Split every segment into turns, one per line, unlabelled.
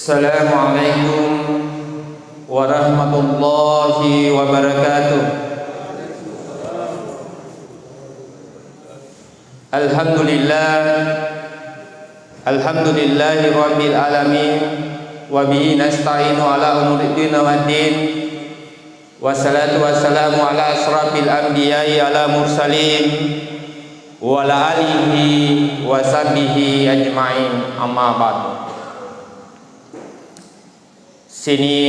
Assalamualaikum warahmatullahi wabarakatuh. Alhamdulillahi rabbil alamin, wa bihi nasta'inu ala umuri din waddin, wassalatu wassalamu ala asrafil anbiya'i ala mursalin wa ala alihi wa sahbihi ajma'in, amma ba'du. Sini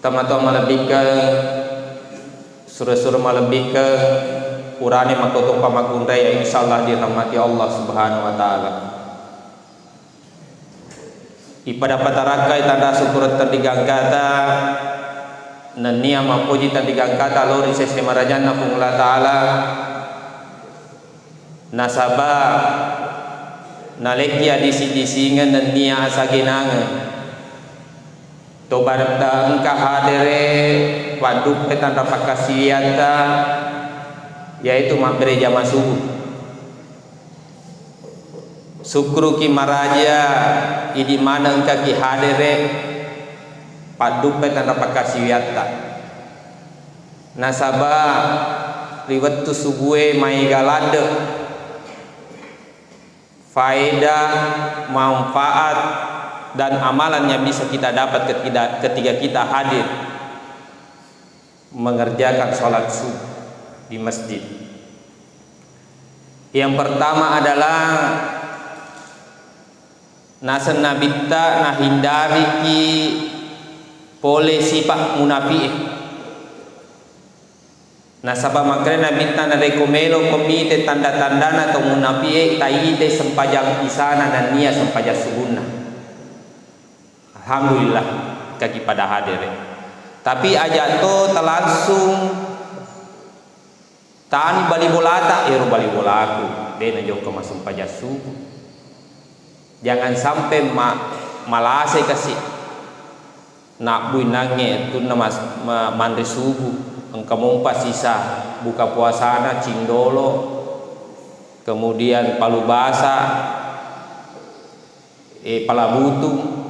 teman-teman lebih ke surah-surah lebih ke urani makoto pamakundai yang insyaallah dirahmati Allah Subhanahu wa taala. Ipada patarakai tanda syukur terdigang kata nania mapuji terdigang kata lori sese marajana Allah taala nasaba nalekia disi-disingan nania asagenangan tobarta engkah hadere waduk petanda pakasiyata yaitu bereja masuk sukru ki maraja idi mana engkah ki hadere paduk petanda pakasiyata nasaba riwat tu subuhe mai galade faedah manfaat dan amalan yang bisa kita dapat ketika kita hadir mengerjakan sholat subuh di masjid. Yang pertama adalah nasen nabita nahindari ki pole sifat munafik. Nasaba makanya nabita na rekomelo komite tanda-tandana atau munafik taide sempajang isana dan nia sempajang subuhna. Alhamdulillah kaki pada hadir. Tapi aja to terlangsung tani bali bolata ero bali bolaku dena joko masuk pajak subuh. Jangan sampai malase kasih nak bui nange tu namas mandri subuh engkau mumpa sisa buka puasana cindolo kemudian palu basa palabutu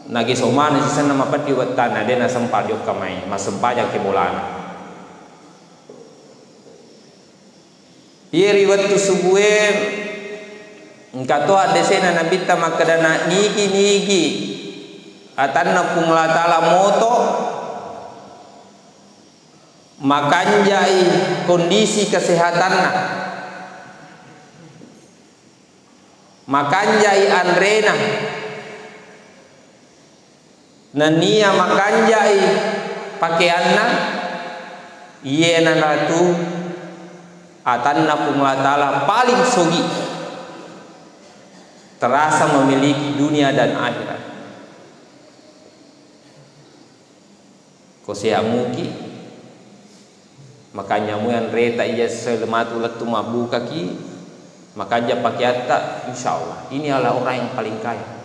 nagi somane sisa nama pati watana dena sempat diok kamai mas sempajak ke bolana. Iya riwat tu subuhe engkato adesena nabita makadana nigi atanna kumla taala moto makanjai kondisi kesehatanna makanjai andrena nania makanjai pakaianna iena ratu atanna kumla taala paling sogi terasa memiliki dunia dan akhirat. Kosea muki makanya muyan reta iya selematu letu mabuka ki makanya pakiata insyaallah ini adalah orang yang paling kaya.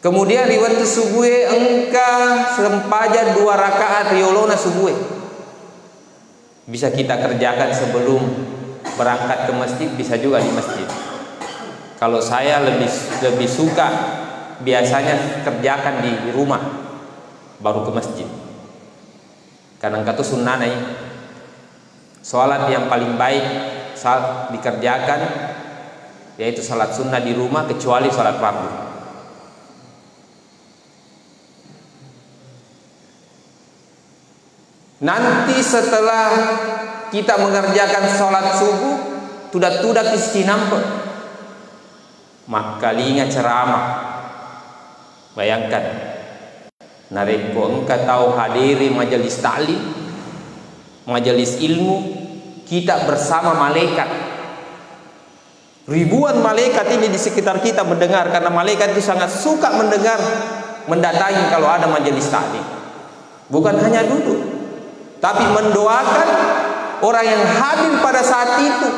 Kemudian riwayat subuhe engka sempaja 2 rakaat riolona subuhe bisa kita kerjakan sebelum berangkat ke masjid, bisa juga di masjid. Kalau saya lebih suka biasanya kerjakan di rumah baru ke masjid. Karena engka tuh sunnah nih. Salat yang paling baik saat dikerjakan yaitu salat sunnah di rumah kecuali salat fardu. Nanti setelah kita mengerjakan sholat subuh tudak-tudak istinampe maka linga ceramah. Bayangkan nareko engkau tahu hadiri majelis ta'lim majelis ilmu kita bersama malaikat ribuan malaikat ini di sekitar kita mendengar karena malaikat itu sangat suka mendengar mendatangi kalau ada majelis ta'lim bukan hanya duduk tapi mendoakan orang yang hadir pada saat itu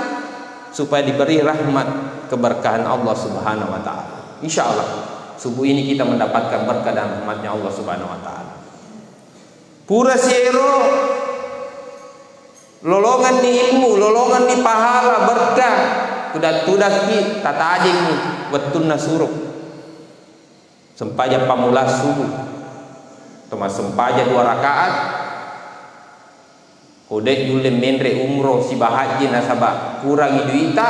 supaya diberi rahmat keberkahan Allah Subhanahu wa taala. Insyaallah subuh ini kita mendapatkan berkah dan rahmatnya Allah Subhanahu wa taala. Pura siero lolongan di ilmu, lolongan di pahala berkah tudak ki tata ading ni wetun nasuruk sempaja pamulas subuh toma sempaja 2 rakaat kodek dule menre umroh si bahaji nasabah kurangi duita.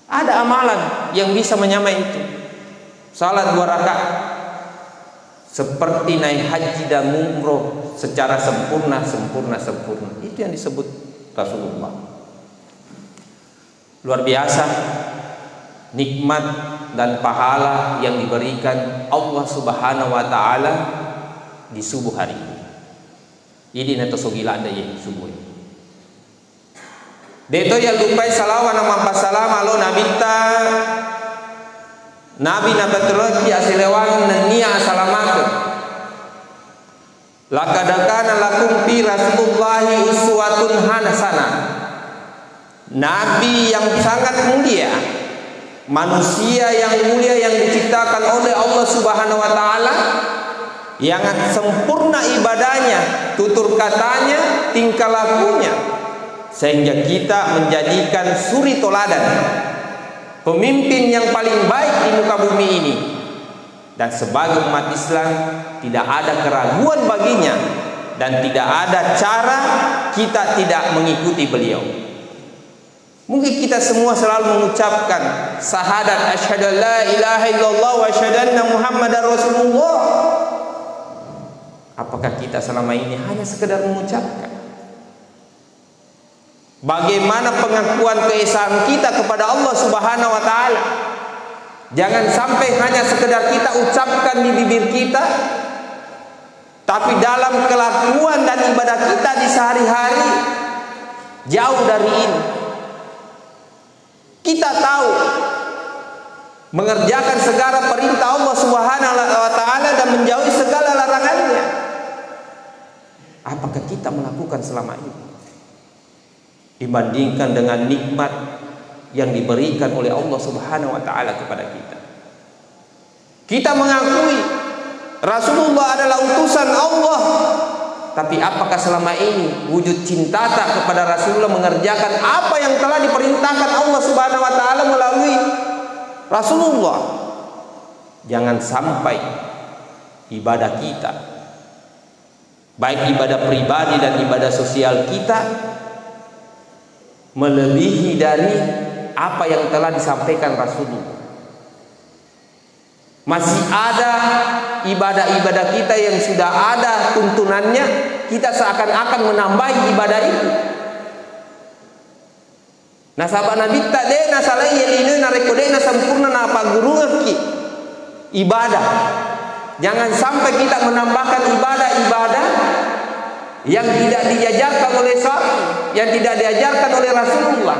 Ada amalan yang bisa menyamai itu. Salat 2 rakaat seperti naik haji dan umroh secara sempurna. Itu yang disebut Rasulullah. Luar biasa nikmat dan pahala yang diberikan Allah Subhanahu wa taala di subuh hari ini. Ini neto sogila anda ye subuh. Deto yang lupai salawan nama pasalam alo nabita Nabi nabatroki asilewan nenia asalamakun. Lakadakana lakum fi Rasulillahi uswatun hasanah. Nabi yang sangat mulia, manusia yang mulia yang diciptakan oleh Allah Subhanahu wa taala, yang sempurna ibadahnya, tutur katanya, tingkah lakunya, sehingga kita menjadikan suri toladan, pemimpin yang paling baik di muka bumi ini. Dan sebagai umat Islam tidak ada keraguan baginya dan tidak ada cara kita tidak mengikuti beliau. Mungkin kita semua selalu mengucapkan syahadat asyhadu la ilaha illallah wa asyhadu anna muhammadar rasulullah. Apakah kita selama ini hanya sekedar mengucapkan? Bagaimana pengakuan keesaan kita kepada Allah Subhanahu wa taala? Jangan sampai hanya sekedar kita ucapkan di bibir kita, tapi dalam kelakuan dan ibadah kita di sehari-hari jauh dari ini. Kita tahu mengerjakan segala perintah Allah Subhanahu wa taala dan menjauhi segala larangannya. Apakah kita melakukan selama ini? Dibandingkan dengan nikmat yang diberikan oleh Allah Subhanahu wa taala kepada kita. Kita mengakui Rasulullah adalah utusan Allah, tapi apakah selama ini wujud cinta tak kepada Rasulullah mengerjakan apa yang telah diperintahkan Allah Subhanahu wa taala melalui Rasulullah? Jangan sampai ibadah kita, baik ibadah pribadi dan ibadah sosial kita, melebihi dari apa yang telah disampaikan Rasulullah. Masih ada ibadah-ibadah kita yang sudah ada tuntunannya, kita seakan-akan menambahi ibadah itu. Nah sahabat Nabi tadi nasalai yelinu narekode sempurna napa gurungaki ibadah. Jangan sampai kita menambahkan ibadah-ibadah yang tidak diajarkan oleh sahabat, yang tidak diajarkan oleh Rasulullah.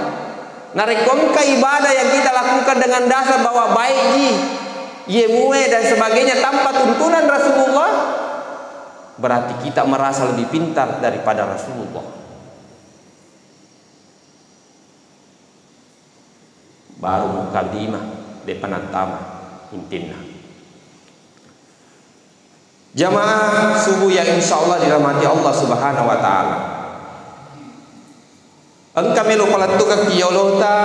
Narekomka ibadah yang kita lakukan dengan dasar bahwa baik yemue dan sebagainya tanpa tuntunan Rasulullah, berarti kita merasa lebih pintar daripada Rasulullah. Baru mukadimah depan antama intina. Jamaah subuh yang insyaallah dirahmati Allah Subhanahu wa taala. Engka melu palatuka kiyolota,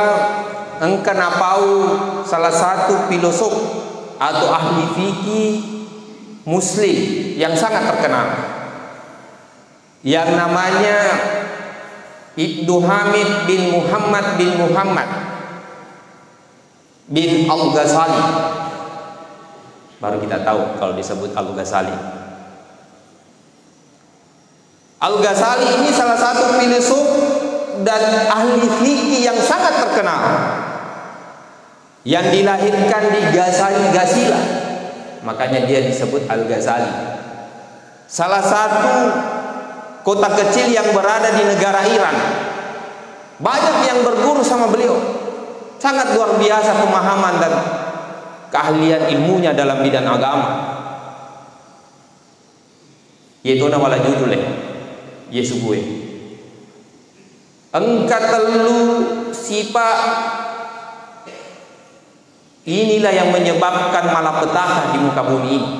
engka napau salah satu filosof atau ahli fikih muslim yang sangat terkenal, yang namanya Ibnu Hamid bin Muhammad bin Al-Ghazali. Baru kita tahu kalau disebut Al-Ghazali. Al-Ghazali ini salah satu filosof dan ahli fikih yang sangat terkenal, yang dilahirkan di Ghazila, makanya dia disebut Al-Ghazali. Salah satu kota kecil yang berada di negara Iran. Banyak yang berguru sama beliau. Sangat luar biasa pemahaman dan keahlian ilmunya dalam bidang agama. Yaitu nawala judulnya Yesugue. Engka telu sifat inilah yang menyebabkan malapetaka di muka bumi ini.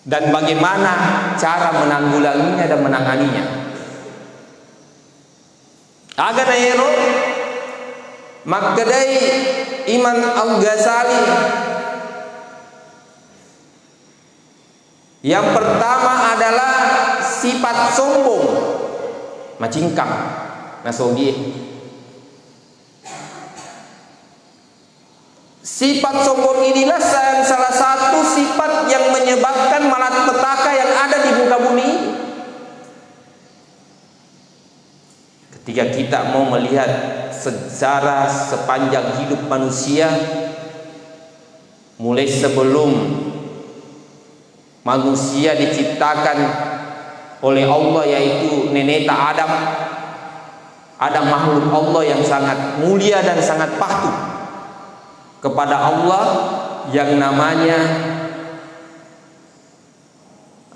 Dan bagaimana cara menanggulanginya dan menanganinya. Aga na yero magkadai Imam Al-Ghazali. Yang pertama adalah sifat sombong, macingkang, nasogi. Sifat sombong inilah salah satu sifat yang menyebabkan malapetaka yang ada di muka bumi. Ketika kita mau melihat sejarah sepanjang hidup manusia, mulai sebelum manusia diciptakan oleh Allah, yaitu nenek Adam, ada makhluk Allah yang sangat mulia dan sangat patuh kepada Allah yang namanya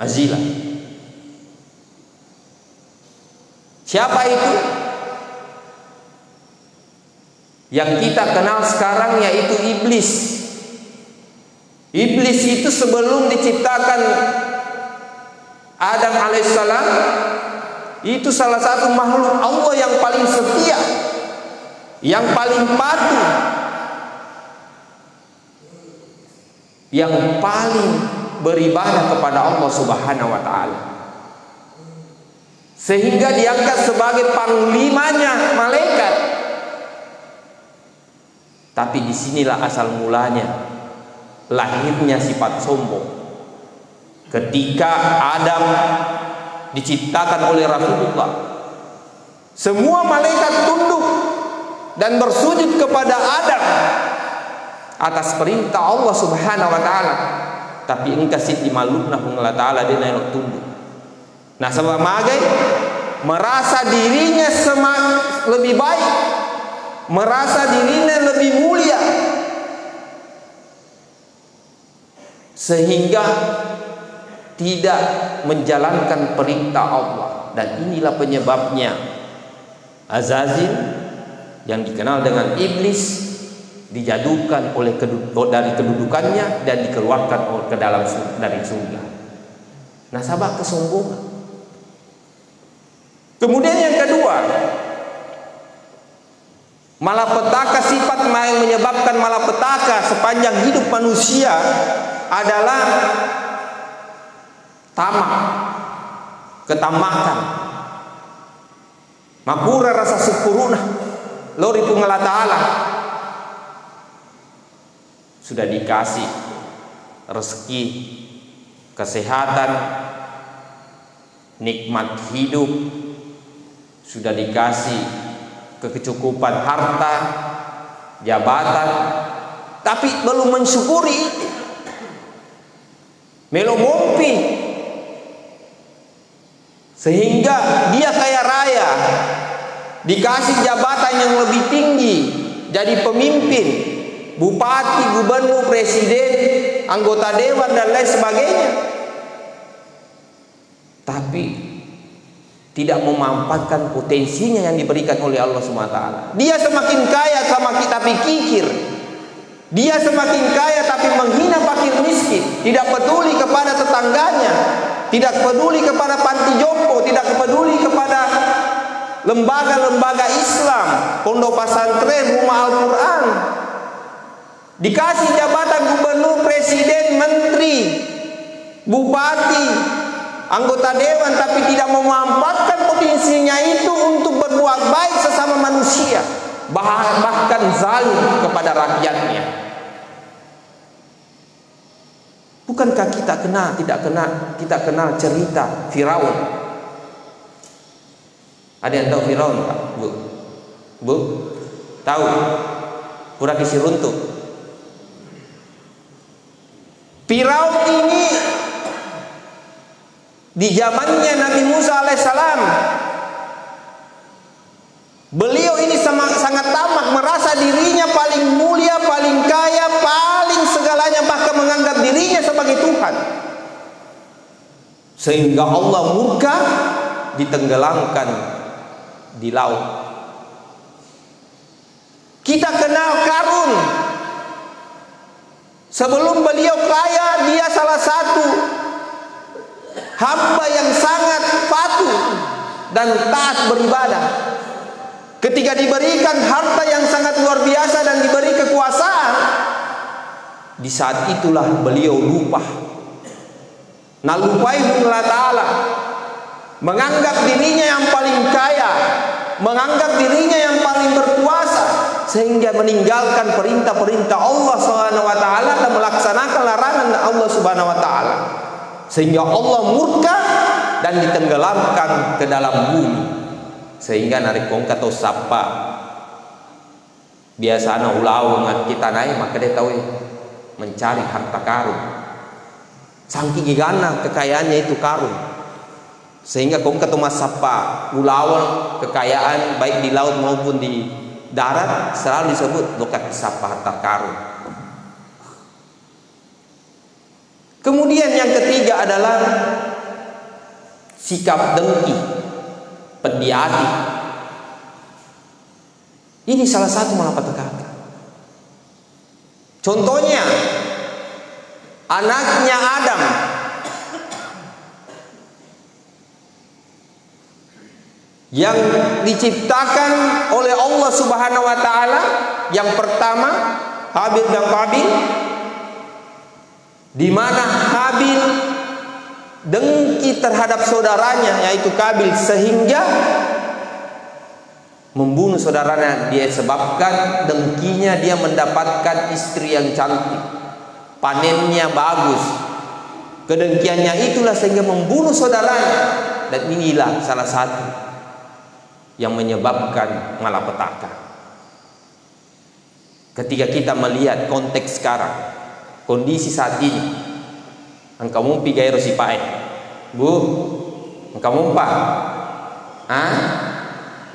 Azila. Siapa itu? Yang kita kenal sekarang yaitu iblis. Iblis itu sebelum diciptakan Adam alaihissalam, itu salah satu makhluk Allah yang paling setia, yang paling patuh, yang paling beribadah kepada Allah Subhanahu wa taala, sehingga diangkat sebagai panglimanya malaikat. Tapi disinilah asal mulanya lahirnya sifat sombong. Ketika Adam diciptakan oleh Rasulullah, semua malaikat tunduk dan bersujud kepada Adam atas perintah Allah Subhanahu wa taala. Tapi engkau siti malukna Allah taala dia nak tunduk. Nah, sebagai merasa dirinya lebih baik, merasa dirinya lebih mulia, sehingga tidak menjalankan perintah Allah. Dan inilah penyebabnya Azazil yang dikenal dengan iblis dijatuhkan dari kedudukannya dan dikeluarkan ke dalam dari surga. Nah, sabab kesombongan. Kemudian yang kedua, malapetaka, sifat yang menyebabkan malapetaka sepanjang hidup manusia adalah tamak, ketamakan, makura rasa sempurna, lori pungala ta'ala. Sudah dikasih rezeki, kesehatan, nikmat hidup, sudah dikasih kecukupan harta, jabatan, tapi belum mensyukuri itu. Melomompi, sehingga dia kaya raya, dikasih jabatan yang lebih tinggi, jadi pemimpin, bupati, gubernur, presiden, anggota dewan dan lain sebagainya, tapi tidak memanfaatkan potensinya yang diberikan oleh Allah SWT. Dia semakin kaya tapi kikir. Dia semakin kaya tapi menghina fakir miskin, tidak peduli kepada tetangganya, tidak peduli kepada panti jompo, tidak peduli kepada lembaga-lembaga Islam, pondok pesantren, rumah Al-Quran. Dikasih jabatan gubernur, presiden, menteri, bupati, anggota dewan, tapi tidak memanfaatkan potensinya itu untuk berbuat baik sesama manusia, bahkan zalim kepada rakyatnya. Bukankah kita kenal cerita Firaun? Ada yang tahu Firaun, Pak? Bu? Tahu? Pura kisi runtuh. Firaun ini di zamannya Nabi Musa alaihissalam, beliau ini sangat tamak, merasa dirinya paling mulia, paling kaya, paling segalanya, bahkan menganggap dirinya sebagai Tuhan, sehingga Allah murka, ditenggelamkan di laut. Kita kenal Karun. Sebelum beliau kaya, dia salah satu hamba yang sangat patuh dan taat beribadah. ketika diberikan harta yang sangat luar biasa dan diberi kekuasaan, di saat itulah beliau lupa. Nalupai Allah Ta'ala, menganggap dirinya yang paling kaya, menganggap dirinya yang paling berkuasa, sehingga meninggalkan perintah-perintah Allah Subhanahu wa taala dan melaksanakan larangan Allah Subhanahu wa taala, sehingga Allah murka dan ditenggelamkan ke dalam bumi. Sehingga narik kongka atau sapa biasanya ulau kita naik, maka dia tahu mencari harta karun. Saking gigana kekayaannya itu karun, sehingga kongka atau masapa ulau kekayaan baik di laut maupun di darat selalu disebut lokat sapa harta karun. Kemudian yang ketiga adalah sikap dengki, pendiati. Ini salah satu malapetaka. Contohnya anaknya Adam yang diciptakan oleh Allah Subhanahu wa taala, yang pertama Habil dan Qabil, di mana Habil dengki terhadap saudaranya yaitu Qabil sehingga membunuh saudaranya. Dia sebabkan dengkinya dia mendapatkan istri yang cantik, panennya bagus. Kedengkiannya itulah sehingga membunuh saudaranya, dan inilah salah satu yang menyebabkan malapetaka. Ketika kita melihat konteks sekarang, kondisi saat ini, engkau mumpi gairo si pae, bu, engkau mumpa,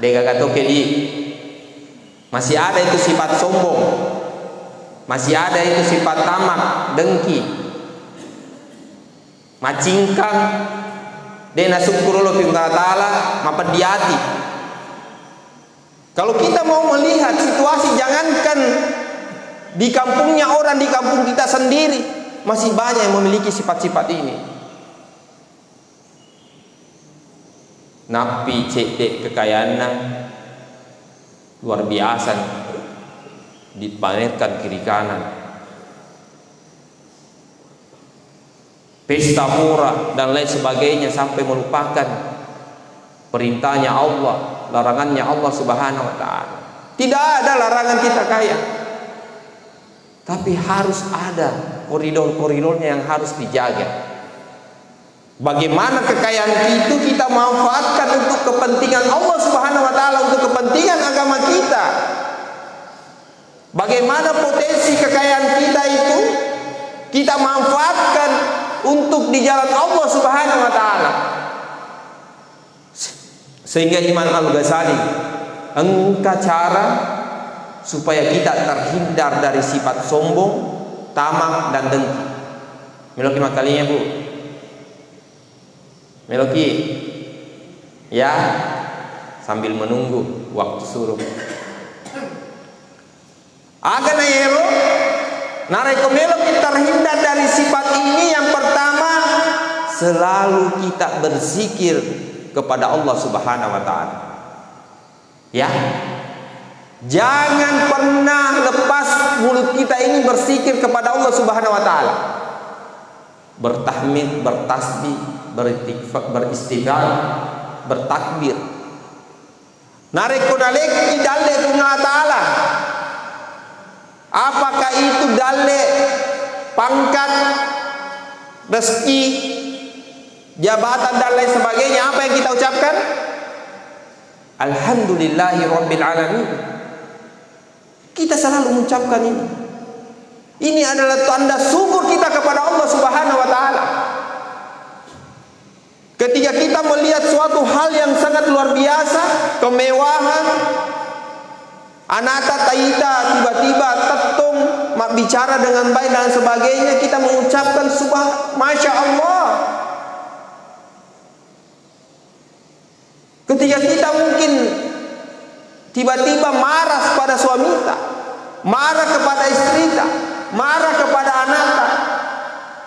dega gatoke di, masih ada itu sifat sombong, masih ada itu sifat tamak, dengki, macingkang, dena syukurullah fi ta'ala, mapediati. Kalau kita mau melihat situasi, jangankan di kampungnya orang, di kampung kita sendiri masih banyak yang memiliki sifat-sifat ini. Napi cek kekayaannya luar biasa, dipamerkan kiri kanan, pesta murah dan lain sebagainya, sampai melupakan perintahnya Allah, larangannya Allah Subhanahu wa taala. Tidak ada larangan kita kaya, tapi harus ada koridor-koridornya yang harus dijaga. Bagaimana kekayaan itu kita manfaatkan untuk kepentingan Allah Subhanahu wa taala, untuk kepentingan agama kita. Bagaimana potensi kekayaan kita itu kita manfaatkan untuk di jalan Allah Subhanahu wa taala. Sehingga Imam Al-Ghazali engkau cara supaya kita terhindar dari sifat sombong, tamak dan dengki. Meloki makalinya bu, meloki ya, sambil menunggu waktu suruh. Agar nayero nareko meloki terhindar dari sifat ini. Yang pertama, selalu kita berzikir kepada Allah Subhanahu wa taala. Ya. Jangan pernah lepas mulut kita ini berzikir kepada Allah Subhanahu wa taala. Bertahmid, bertasbih, beristighfar, bertakbir. Nareko naleki dalle Allah taala. Apakah itu dalle pangkat, rezeki, jabatan dan lain sebagainya? Apa yang kita ucapkan? Alhamdulillahi Rabbil Alamin. Kita selalu mengucapkan ini. Ini adalah tanda syukur kita kepada Allah Subhanahu wa taala. Ketika kita melihat suatu hal yang sangat luar biasa, kemewahan, anata taita, tiba-tiba tetung, mak bicara dengan baik dan sebagainya, kita mengucapkan Masya Allah. Ketika kita mungkin tiba-tiba marah pada suami kita, marah kepada istri kita, marah kepada anak kita,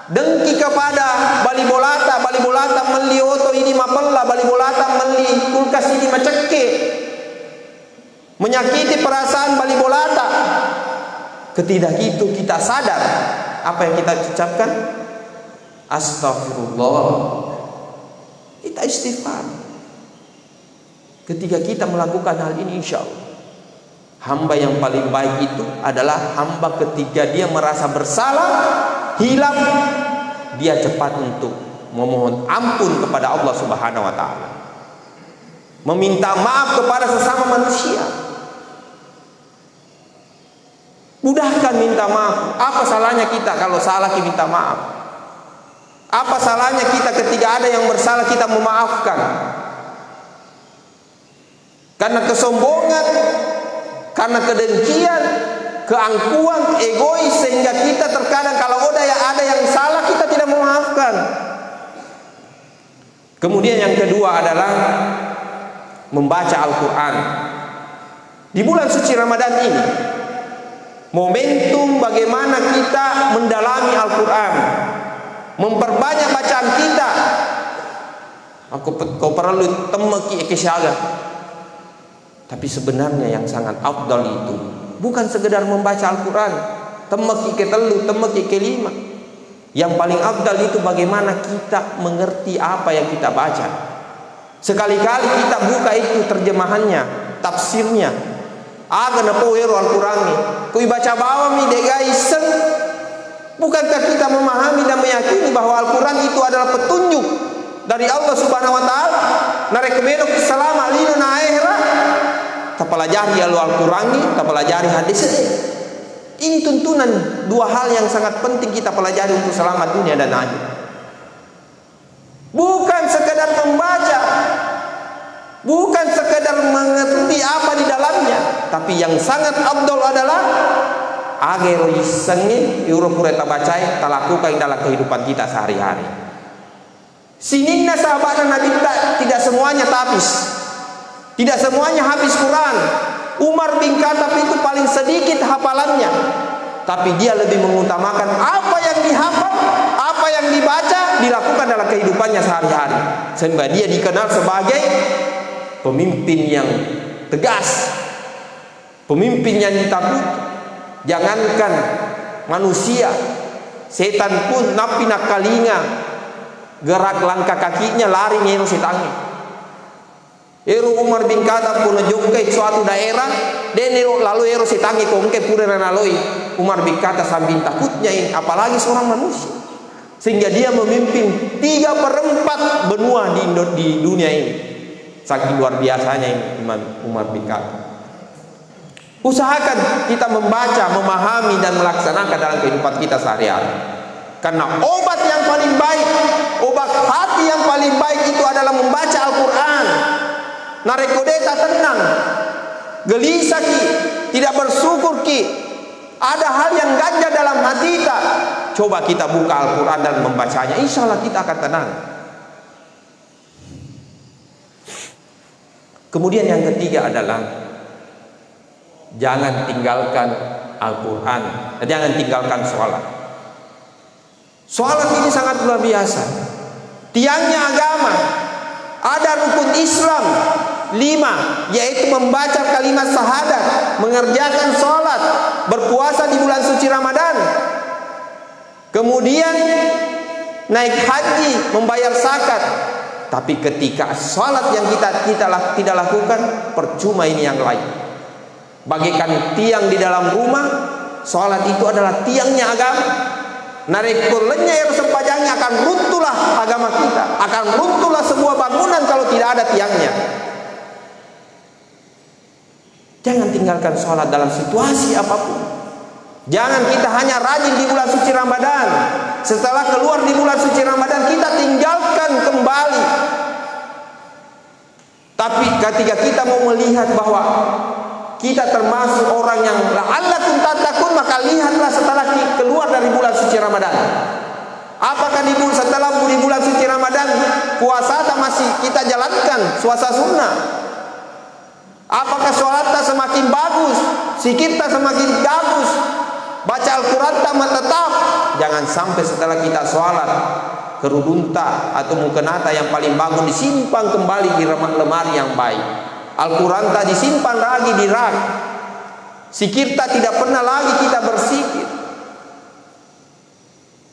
dengki kepada balibolata meli oto ini mapella, balibolata meli kulkas ini maceke, menyakiti perasaan bali bolata. Ketika itu kita sadar, apa yang kita ucapkan? Astagfirullah. Kita istighfar. Ketika kita melakukan hal ini, insya Allah hamba yang paling baik itu adalah hamba ketika dia merasa bersalah, hilang, dia cepat untuk memohon ampun kepada Allah Subhanahu wa taala. Meminta maaf kepada sesama manusia. Mudahkan minta maaf. Apa salahnya kita kalau salah kita minta maaf? Apa salahnya kita ketika ada yang bersalah kita memaafkan? Karena kesombongan, karena kedengkian, keangkuhan, egois, sehingga kita terkadang kalau ada yang salah kita tidak memaafkan. Kemudian yang kedua adalah membaca Al-Quran. Di bulan suci Ramadan ini momentum bagaimana kita mendalami Al-Quran, memperbanyak bacaan kita. Kau perlu temeki ekesyaga. Tapi sebenarnya yang sangat afdal itu bukan sekedar membaca Al-Quran, temeki ke telu, temeki ke lima. Yang paling afdal itu bagaimana kita mengerti apa yang kita baca. Sekali-kali kita buka itu terjemahannya, tafsirnya. Aga na po hero Al-Quran ni. Kui baca bawah mi dega iseng. Bukankah kita memahami dan meyakini bahwa Al-Quran itu adalah petunjuk dari Allah Subhanahu wa taala? Narekemedo selama lino na akhirat. Tapelajari Al-Quran ni, tapelajari hadis. Ini tuntunan dua hal yang sangat penting kita pelajari untuk selamat dunia dan akhirat. Bukan sekedar membaca, bukan sekedar mengerti apa di dalamnya, tapi yang sangat abdul adalah agero isengi euro pureta bacai talakukan dalam kehidupan kita sehari-hari. Sininna sahabat Nabi tidak semuanya tapis, tidak semuanya habis Quran. Umar bin Khattab itu paling sedikit hafalannya, tapi dia lebih mengutamakan apa yang dihafal, apa yang dibaca dilakukan dalam kehidupannya sehari-hari, sehingga dia dikenal sebagai pemimpin yang tegas, pemimpin yang ditakuti. Jangankan manusia, setan pun napi nakalinya gerak langkah kakinya lari ngero setannya. Ero Umar bin Khattab pun jongkai suatu daerah, dan lalu ero setangi kongke pura naloi. Umar bin Khattab sambil takutnya ini, apalagi seorang manusia, sehingga dia memimpin 3/4 benua di dunia ini. Saking luar biasanya ini Umar bin Khattab. Usahakan kita membaca, memahami dan melaksanakan dalam kehidupan kita sehari-hari. Karena obat yang paling baik, obat hati yang paling baik itu adalah membaca Al-Quran. Narekodeta tenang, gelisah ki, tidak bersyukur ki, ada hal yang ganjal dalam hati kita. Coba kita buka Al-Quran dan membacanya, insya Allah kita akan tenang. Kemudian yang ketiga adalah jangan tinggalkan Al-Quran, jangan tinggalkan sholat. Sholat ini sangat luar biasa, tiangnya agama. Ada rukun Islam 5, yaitu membaca kalimat syahadat, mengerjakan sholat, berpuasa di bulan suci Ramadan, kemudian naik haji, membayar zakat. Tapi ketika sholat yang kita tidak lakukan, percuma ini yang lain. Bagaikan tiang di dalam rumah, sholat itu adalah tiangnya agama. Narekulnya yang sepajangnya akan runtuhlah agama kita, akan runtuhlah sebuah bangunan kalau tidak ada tiangnya. Jangan tinggalkan sholat dalam situasi apapun. Jangan kita hanya rajin di bulan suci Ramadan, setelah keluar di bulan suci Ramadan kita tinggalkan kembali. Tapi ketika kita mau melihat bahwa kita termasuk orang yang la'allakum tattaqun, maka lihatlah setelah keluar dari bulan suci Ramadan. Apakah setelah di bulan suci Ramadan puasa masih kita jalankan puasa sunnah? Apakah sholatnya semakin bagus, zikirnya semakin bagus, baca Al-Quran tetap? Jangan sampai setelah kita sholat kerudunta atau mukenata yang paling bagus disimpan kembali di lemari yang baik. Al-Quran tak disimpan lagi di rak. Sikir tak tidak pernah lagi kita bersikir.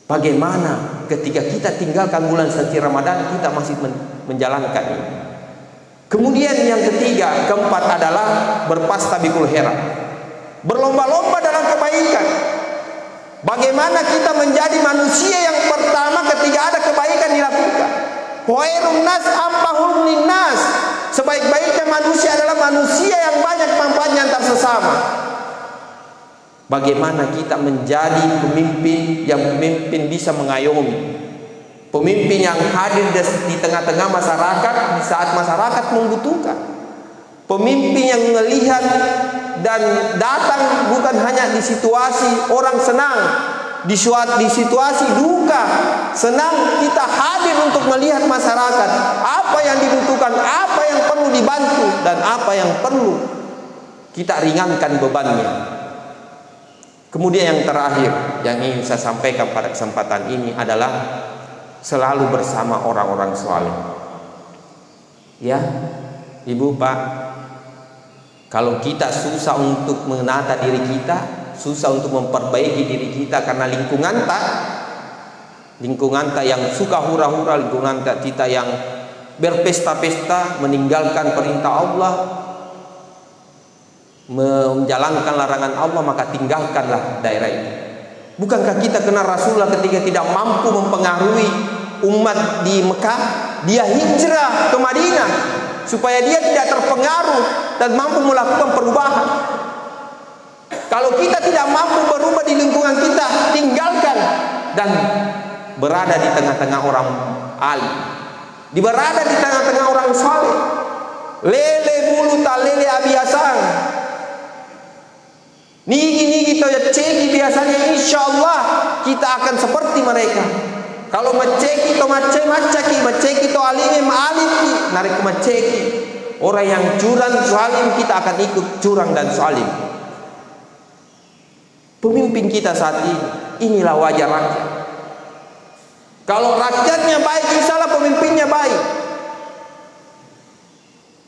Bagaimana ketika kita tinggalkan bulan suci Ramadan, kita masih menjalankan ini? Kemudian yang ketiga, keempat adalah berpastabikul khairat, berlomba-lomba dalam kebaikan. Bagaimana kita menjadi manusia yang pertama ketika ada kebaikan dilakukan? Khairun nas ampahum linnas. Sebaik-baiknya manusia adalah manusia yang banyak manfaatnya antar sesama. Bagaimana kita menjadi pemimpin yang pemimpin bisa mengayomi, pemimpin yang hadir di tengah-tengah masyarakat di saat masyarakat membutuhkan, pemimpin yang melihat dan datang bukan hanya di situasi orang senang, di situasi duka, senang kita hadir untuk melihat masyarakat, apa yang dibutuhkan, apa yang perlu dibantu, dan apa yang perlu kita ringankan bebannya. Kemudian yang terakhir yang ingin saya sampaikan pada kesempatan ini adalah selalu bersama orang-orang saleh. Ya, Ibu, Pak, kalau kita susah untuk menata diri kita, susah untuk memperbaiki diri kita karena lingkungan tak yang suka hura-hura, lingkungan tak kita yang berpesta-pesta, meninggalkan perintah Allah, menjalankan larangan Allah, maka tinggalkanlah daerah itu. Bukankah kita kenal Rasulullah ketika tidak mampu mempengaruhi umat di Mekah, dia hijrah ke Madinah supaya dia tidak terpengaruh dan mampu melakukan perubahan. Kalau kita tidak mampu berubah di lingkungan kita, tinggalkan dan berada di tengah-tengah orang alim, berada di tengah-tengah orang saleh. Lele bulu talele abiasan. Nigi to ya ceki biasanya, insya Allah kita akan seperti mereka. Kalau maceki to maceki to alim narik maceki. Orang yang curang zalim kita akan ikut curang dan zalim. Pemimpin kita saat ini, inilah wajah rakyat. Kalau rakyatnya baik, insyaallah pemimpinnya baik.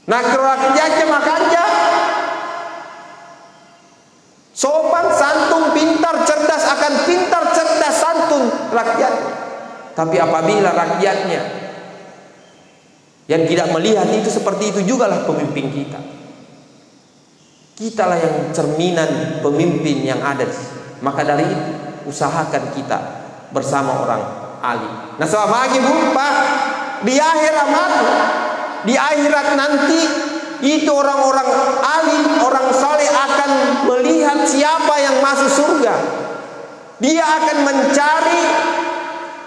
Nah, kalau rakyatnya makanya sopan, santun, pintar, cerdas, akan pintar, cerdas, santun rakyat. Tapi apabila rakyatnya yang tidak melihat itu, seperti itu jugalah pemimpin kita. Kitalah yang cerminan pemimpin yang ada. Maka dari itu usahakan kita bersama orang alim. Nah, selama lagi, Bu, Pak, di akhirat nanti itu orang-orang alim, orang saleh akan melihat siapa yang masuk surga. Dia akan mencari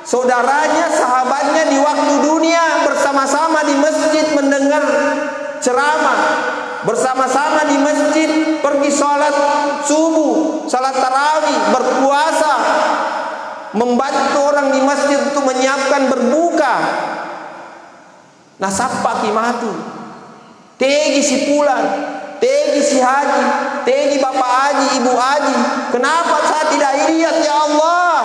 saudaranya, sahabatnya di waktu dunia, bersama-sama di masjid mendengar ceramah, bersama-sama di masjid pergi sholat subuh, sholat tarawih, berpuasa, membantu orang di masjid untuk menyiapkan berbuka. Nah, sapa kimatu, tegi si pulang, tegi si haji, tegi bapak haji, ibu haji. Kenapa saya tidak lihat, ya Allah?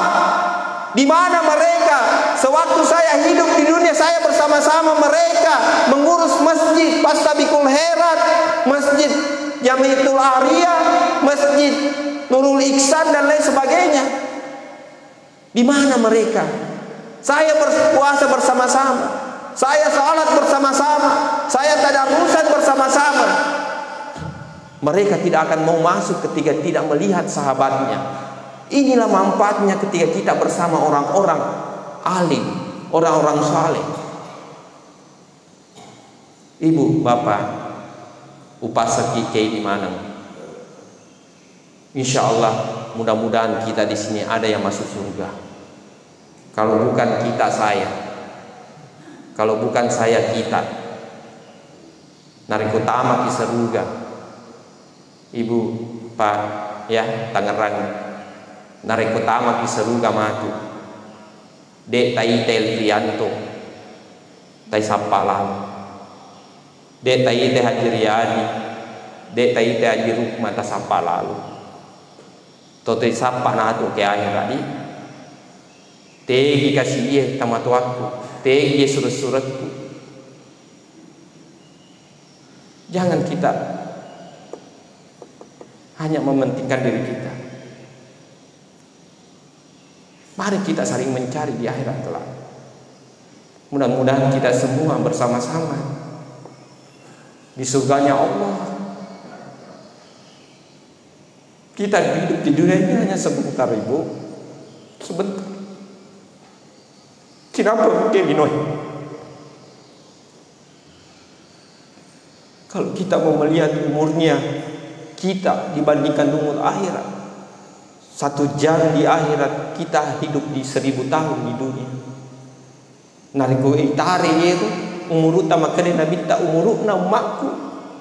Di mana mereka? Sewaktu saya hidup di dunia, saya bersama-sama mereka mengurus masjid Pastabikul Khairat, masjid Jamiatul Ariyah, masjid Nurul Ihsan dan lain sebagainya. Di mana mereka? Saya berpuasa bersama-sama, saya salat bersama-sama, saya tadarusan bersama-sama. Mereka tidak akan mau masuk ketika tidak melihat sahabatnya. Inilah manfaatnya ketika kita bersama orang-orang alim, orang-orang saleh. Ibu, bapak, upasak kiai di mana? Insya Allah, mudah-mudahan kita di sini ada yang masuk surga. Kalau bukan kita, saya. Kalau bukan saya, kita. Narikutama kiseruga. Ibu, Pak, ya, Tangerang. Narikutama kiseruga matu. Dek tai Telvianto, tai Sapalang, dek tai te Haji Riyadi, dek tai te Haji Rukmata Sapalalu. Tote sapa na tu ke akhiradi. Tegi kasih ye tamat waktu, tegi surat-suratku. Jangan kita hanya mementingkan diri kita. Mari kita saling mencari di akhirat kelak. Mudah-mudahan kita semua bersama-sama di surganya Allah. Kita hidup di dunia ini hanya sebentar, Ibu. Sebentar. Kenapa begini? Kalau kita mau melihat umurnya kita dibandingkan umur akhirat, 1 jam di akhirat, kita hidup di 1000 tahun di dunia. Narigo itare itu umur utama kene nabi ta umuruna makku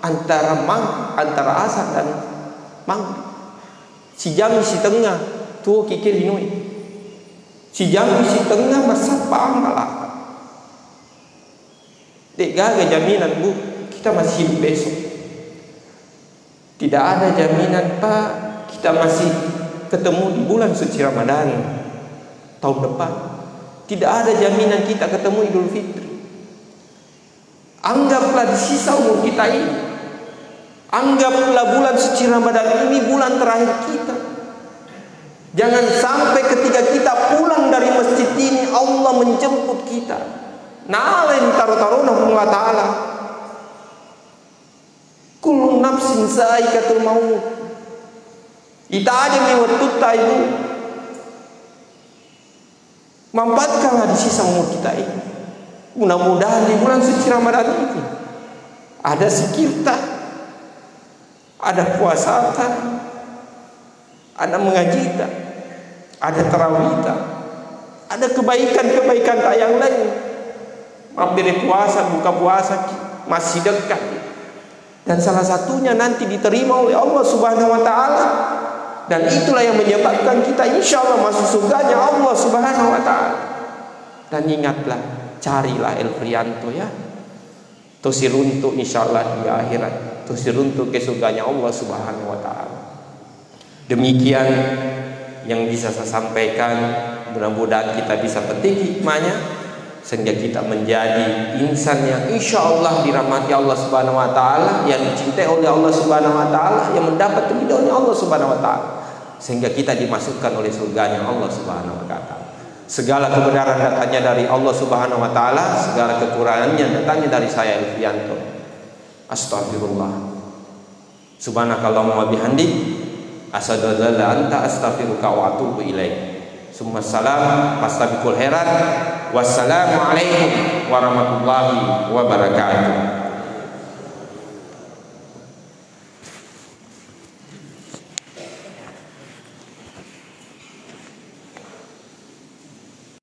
antara asar dan maghrib. Si jam si tengah tuh kikir hinui. Si jam si tengah masa pamalah. Dek gaga jaminan Bu, kita masih hidup besok. Tidak ada jaminan Pak, kita masih ketemu di bulan suci Ramadan tahun depan. Tidak ada jaminan kita ketemu Idul Fitri. Anggaplah di sisa umur kita ini, anggaplah bulan suci Ramadan ini bulan terakhir kita. Jangan sampai ketika kita pulang dari masjid ini Allah menjemput kita. Nalain taruh-taruhna Allah Ta'ala. Kullu nafsin saikatul maut. Ita aja miwatutta itu. Manfaatkanlah di sisa umur kita ini. Mudah-mudahan di bulan suci Ramadan ini ada zikirta, ada puasata, ada mengajita, ada tarawihta, ada kebaikan-kebaikan tak yang lain. Mampir puasa, buka puasa masih dekat. Dan salah satunya nanti diterima oleh Allah Subhanahu wa Ta'ala. Dan itulah yang menyebabkan kita insya Allah masuk surganya Allah Subhanahu wa Ta'ala. Dan ingatlah, carilah Elfrianto ya, Tosiruntuk insya Allah di akhirat, Tosiruntuk ke surganya Allah Subhanahu wa Ta'ala. Demikian yang bisa saya sampaikan. Mudah-mudahan kita bisa petik hikmahnya sehingga kita menjadi insan yang insya Allah dirahmati Allah Subhanahu wa Ta'ala, yang dicintai oleh Allah Subhanahu wa Ta'ala, yang mendapat ridhonya Allah Subhanahu wa Ta'ala, sehingga kita dimasukkan oleh surganya Allah Subhanahu wa Ta'ala. Segala kebenaran datangnya dari Allah Subhanahu wa Ta'ala, segala kekurangannya datangnya dari saya Elfrianto. Astagfirullah. Subhanakallahumma wa bihamdik, asyhadu an la ilaha illa anta, astaghfiruka wa atubu ilaik. Summassalam, fastabiqul khairat. Wassalamualaikum warahmatullahi wabarakatuh.